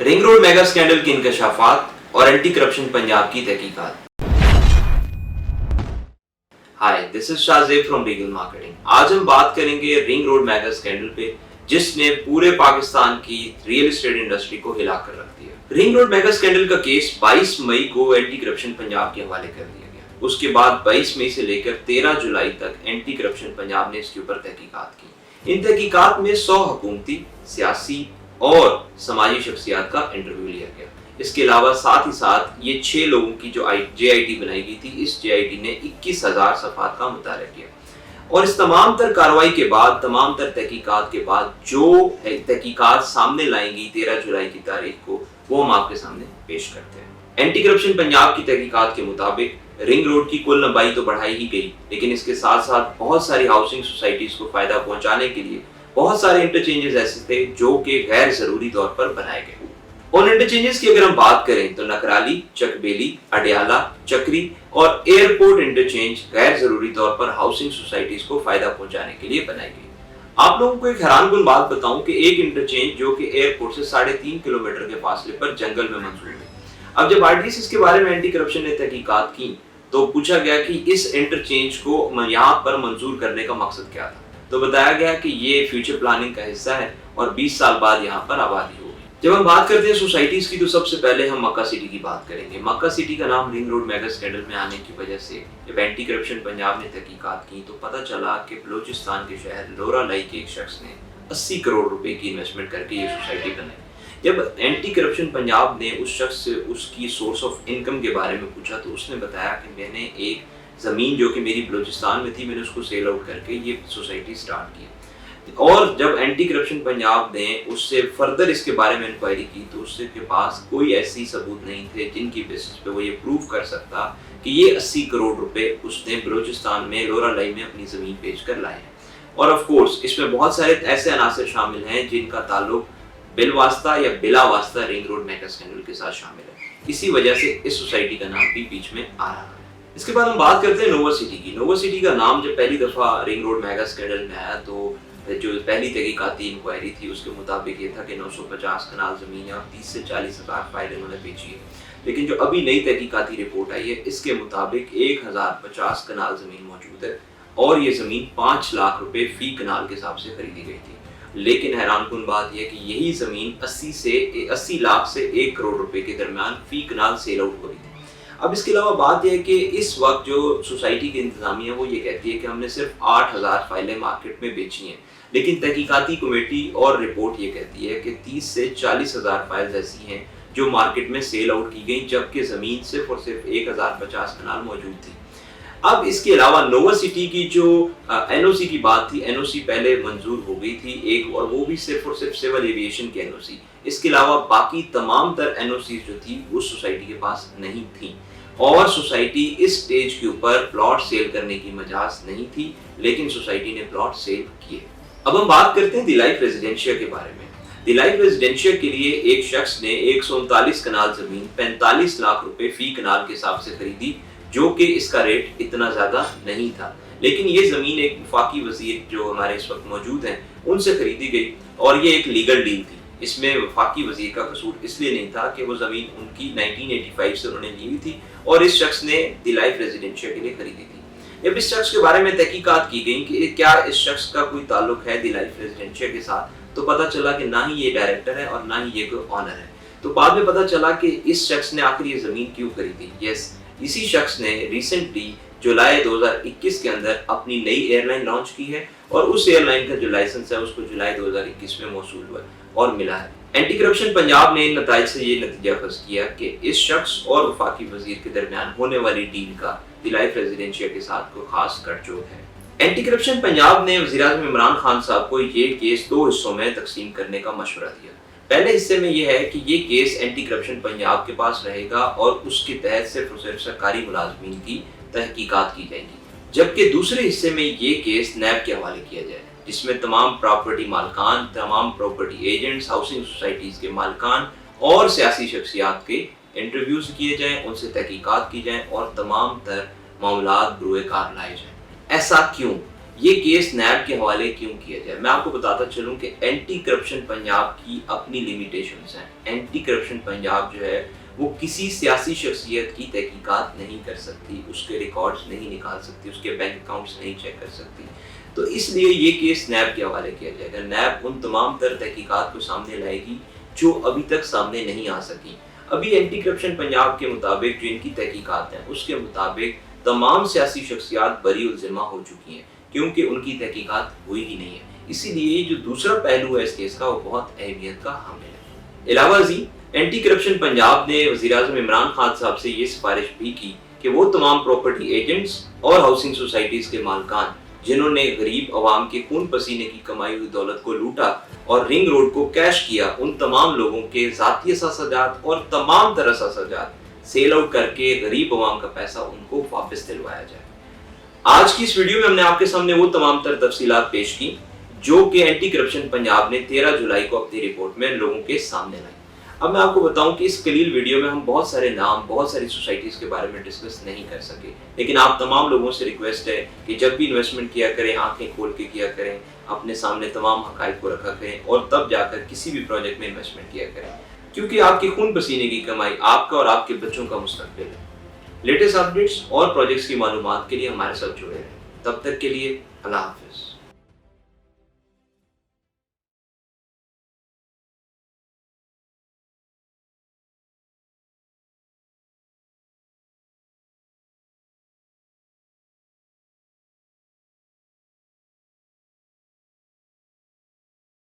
Ring road mega scandal के इंकशाफात और anti corruption Punjab की तहकीकात। Hi, this is Shahzeb from legal marketing. आज हम बात करेंगे रिंग रोड मेगा स्कैंडल पे, जिसने पूरे पाकिस्तान की रियल एस्टेट इंडस्ट्री को हिला कर रख दिया। रिंग रोड मेगा स्कैंडल का केस 22 मई को एंटी करप्शन पंजाब के हवाले कर दिया गया। उसके बाद 22 मई से लेकर 13 जुलाई तक एंटी करप्शन पंजाब ने इसके ऊपर तहकीकात की। इन तहकीकात में 100 हुकूमती, सियासी और समाजी शख्सियात का इंटरव्यू लिया गया। इसके अलावा साथ ही साथ ये 6 लोगों की जो JIT बनाई गई थी, इस JIT ने 21,000 सफ़ात का मुताला किया। और इस तमाम तर कार्रवाई के बाद, तमाम तर तहकीकात के बाद जो तहकीकात सामने लाएंगी 13 जुलाई की तारीख को, वो हम आपके सामने पेश करते हैं। एंटी करप्शन पंजाब की तहकीकात के मुताबिक रिंग रोड की कुल लंबाई तो बढ़ाई ही गई, लेकिन इसके साथ साथ बहुत सारी हाउसिंग सोसाइटीज को फायदा पहुंचाने के लिए बहुत सारे इंटरचेंजेस ऐसे थे जो कि गैर जरूरी तौर पर बनाए गए। उन इंटरचेंजेस की अगर हम बात करें तो नकराली, चकबेली, अडियाला, चक्री और एयरपोर्ट इंटरचेंज गैर जरूरी तौर पर हाउसिंग सोसाइटीज को फायदा पहुंचाने के लिए बनाई गई। आप लोगों को एक हैरानकुन बात बताऊं कि एक इंटरचेंज जो कि एयरपोर्ट से 3.5 किलोमीटर के फासले पर जंगल में मंजूर है। अब जब RTC इसके बारे में एंटी करप्शन ने तहकीकात की तो पूछा गया कि इस इंटरचेंज को यहाँ पर मंजूर करने का मकसद क्या था, तो बताया गया कि ये फ्यूचर प्लानिंग का हिस्सा है और 20 साल बाद यहाँ पर आबादी होगी। जब हम बात करते हैं सोसाइटीज की तो सबसे पहले हम मक्का सिटी की बात करेंगे। मक्का सिटी का नाम रिंग रोड मेगा स्कैंडल में आने की वजह से जब एंटी करप्शन पंजाब ने तहकीकात की तो पता चला कि बलूचिस्तान के शहर लोरा लाई के एक शख्स ने 80 करोड़ रुपए की इन्वेस्टमेंट करके ये सोसाइटी बनाई। जब एंटी करप्शन पंजाब ने उस शख्स से उसकी सोर्स ऑफ इनकम के बारे में पूछा तो उसने बताया कि मैंने एक ज़मीन जो कि मेरी बलूचिस्तान में थी, मैंने उसको सेल आउट करके ये सोसाइटी स्टार्ट की। और जब एंटी करप्शन पंजाब ने उससे फर्दर इसके बारे में इंक्वायरी की तो उसके के पास कोई ऐसी सबूत नहीं थे जिनकी बेसिस पे वो ये प्रूव कर सकता कि ये 80 करोड़ रुपए उसने बलूचिस्तान में लोरा लाई में अपनी ज़मीन बेचकर लाए हैं। और ऑफ कोर्स इसमें बहुत सारे ऐसे अनासर शामिल हैं जिनका ताल्लुक बिलवास्ता या बिला वास्ता रिंग रोड मेगा स्कैंडल के साथ शामिल है। इसी वजह से इस सोसाइटी का नाम भी बीच में आ रहा है। इसके बाद हम बात करते हैं नोवा सिटी की। नोवा सिटी का नाम जब पहली दफा रिंग रोड मेगा स्कैंडल में आया तो जो पहली तहकीकाती इंक्वायरी थी उसके मुताबिक ये था कि 950 कनाल जमीन और 30 से 40 हज़ार फाइल इन्होंने बेची है। लेकिन जो अभी नई तहकीकाती रिपोर्ट आई है इसके मुताबिक 1050 कनाल जमीन मौजूद है और ये जमीन 5 लाख रुपए फी कनाल के हिसाब से खरीदी गई थी। लेकिन हैरानकुन बात यह कि यही जमीन 80 लाख से 1 करोड़ रुपए के दरमियान फी कनाल सेल आउट हो रही थी। अब इसके अलावा बात यह है कि इस वक्त जो सोसाइटी की इंतजामिया वो ये कहती है कि हमने सिर्फ 8,000 फाइलें मार्केट में बेची हैं, लेकिन तहकीकाती कमेटी और रिपोर्ट ये कहती है कि 30 से 40 हज़ार फाइल्स ऐसी हैं जो मार्केट में सेल आउट की गई, जबकि ज़मीन सिर्फ और सिर्फ 1050 कनाल मौजूद थी। अब इसके अलावा नोवा सिटी की जो NOC की बात थी, NOC पहले मंजूर हो गई थी एक, और वो भी सिर्फ और सिर्फ सिविल एविएशन की NOC। इसके अलावा बाकी तमाम तर NOC जो थी उस सोसाइटी के पास नहीं थी और सोसाइटी इस स्टेज के ऊपर प्लॉट सेल करने की मजाज नहीं थी, लेकिन सोसाइटी ने प्लॉट सेल किए। अब हम बात करते हैं दिलाइफ रेजिडेंशिया के बारे में। दिलाइफ रेजिडेंशिया के लिए एक शख्स ने 139 कनाल जमीन 45 लाख रुपए फी कनाल के हिसाब से खरीदी, जो कि इसका रेट इतना ज्यादा नहीं था। लेकिन ये जमीन एक वफाकी वजीर जो हमारे इस वक्त मौजूद हैं उनसे खरीदी गई और ये एक लीगल डील थी। इसमें वफाकी वजीर का कसूर इसलिए नहीं था कि वो जमीन उनकी 1985 से उन्होंने ली हुई थी और इस शख्स ने दिलाइफ रेजिडेंशिया के लिए खरीदी थी। जब इस शख्स के बारे में तहकीकात की गई कि क्या इस शख्स का कोई ताल्लुक है दिलाइफ रेजिडेंशिया के साथ, तो पता चला कि ना ही ये डायरेक्टर है और ना ही ये कोई ऑनर है। तो बाद में पता चला कि इस शख्स ने आखिर ये जमीन क्यों खरीदी। यस, इसी शख्स ने रिसेंटली जुलाई 2021 के अंदर अपनी नई एयरलाइन लॉन्च की है और उस एयरलाइन का जो लाइसेंस है उसको जुलाई 2021 में मौसूल हुआ और मिला है। एंटी करप्शन पंजाब ने इन नताइज से ये नतीजा अखज़ किया कि इस शख्स और वफाकी वजीर के दरमियान होने वाली डील का दिलाइफ रेजिडेंशिया के साथ कोई खास गठजोड़ है। एंटी करप्शन पंजाब ने वज़ीर-ए-आज़म इमरान खान साहब को ये केस 2 हिस्सों में तकसीम करने का मशवरा दिया। पहले हिस्से में यह है कि ये केस एंटी करप्शन पंजाब के पास रहेगा और उसके तहत सिर्फ और सिर्फ सरकारी मुलाजमीन की तहकीकात की जाएगी, जबकि दूसरे हिस्से में ये केस नैब के हवाले किया जाए, जिसमें तमाम प्रॉपर्टी मालकान, तमाम प्रॉपर्टी एजेंट्स, हाउसिंग सोसाइटीज के मालकान और सियासी शख्सियात के इंटरव्यूज किए जाएं, उनसे तहकीकात की जाएं और तमाम तर मामलात बरूए कार लाए जाएं। ऐसा क्यों? یہ کیس نیب کے حوالے کیوں کیا جائے؟ میں آپ کو بتاتا چلوں کہ اینٹی کرپشن پنجاب کی اپنی لیمیٹیشنز ہیں. اینٹی کرپشن پنجاب جو ہے وہ کسی سیاسی شخصیت کی تحقیقات نہیں کر سکتی، اس کے ریکارڈز نہیں نکال سکتی، اس کے بینک اکاؤنٹس نہیں چیک کر سکتی. تو اس لیے یہ کیس نیب کے حوالے کیا جائے گا. نیب ان تمام تر تحقیقات کو سامنے لائے گی جو ابھی تک سامنے نہیں آ سکی. ابھی اینٹی کرپشن پنجاب کے مطابق جو ان کی تحقیقات ہیں اس کے مطابق تمام سیاسی شخصیات بری الذمہ ہو چکی ہیں کیونکہ ان کی تحقیقات ہوئی ہی نہیں ہے. اسی لیے جو دوسرا پہلو ہے اس کیس کا وہ بہت اہمیت کا حامل ہے. علاوہ ازیں اینٹی کرپشن پنجاب نے وزیراعظم عمران خان صاحب سے یہ سفارش بھی کی کہ وہ تمام پراپرٹی ایجنٹس اور ہاؤسنگ سوسائٹیز کے مالکان جنہوں نے غریب عوام کے خون پسینے کی کمائی ہوئی دولت کو لوٹا اور رنگ روڈ کو کیش کیا، ان تمام لوگوں کے ذاتی اثاثات اور تمام طرح اثاثات سیل آؤٹ کر کے غریب عوام کا پیسہ ان کو واپس دلوایا جائے. آج کی اس ویڈیو میں ہم نے آپ کے سامنے وہ تمام تر تفصیلات پیش کی جو کہ اینٹی کرپشن پنجاب نے 13 جولائی کو اپنی رپورٹ میں لوگوں کے سامنے لائی. اب میں آپ کو بتاؤں کہ اس قلیل ویڈیو میں ہم بہت سارے نام، بہت ساری سوسائٹیز کے بارے میں ڈسکس نہیں کر سکے، لیکن آپ تمام لوگوں سے ریکویسٹ ہے کہ جب بھی انویسٹمنٹ کیا کریں آنکھیں کھول کے کیا کریں، اپنے سامنے تمام حقائق کو رکھا کریں اور تب جا کر کسی بھی پروجیکٹ میں انویسٹمنٹ کیا کریں، کیونکہ آپ کے خون پسینے کی کمائی آپ کا اور آپ کے بچوں کا مستقبل ہے. لیٹسٹ اپڈیٹس اور پروجیکٹس کی معلومات کے لیے ہمارے ساتھ جڑے رہیں. تب تک کے لیے اللہ حافظ.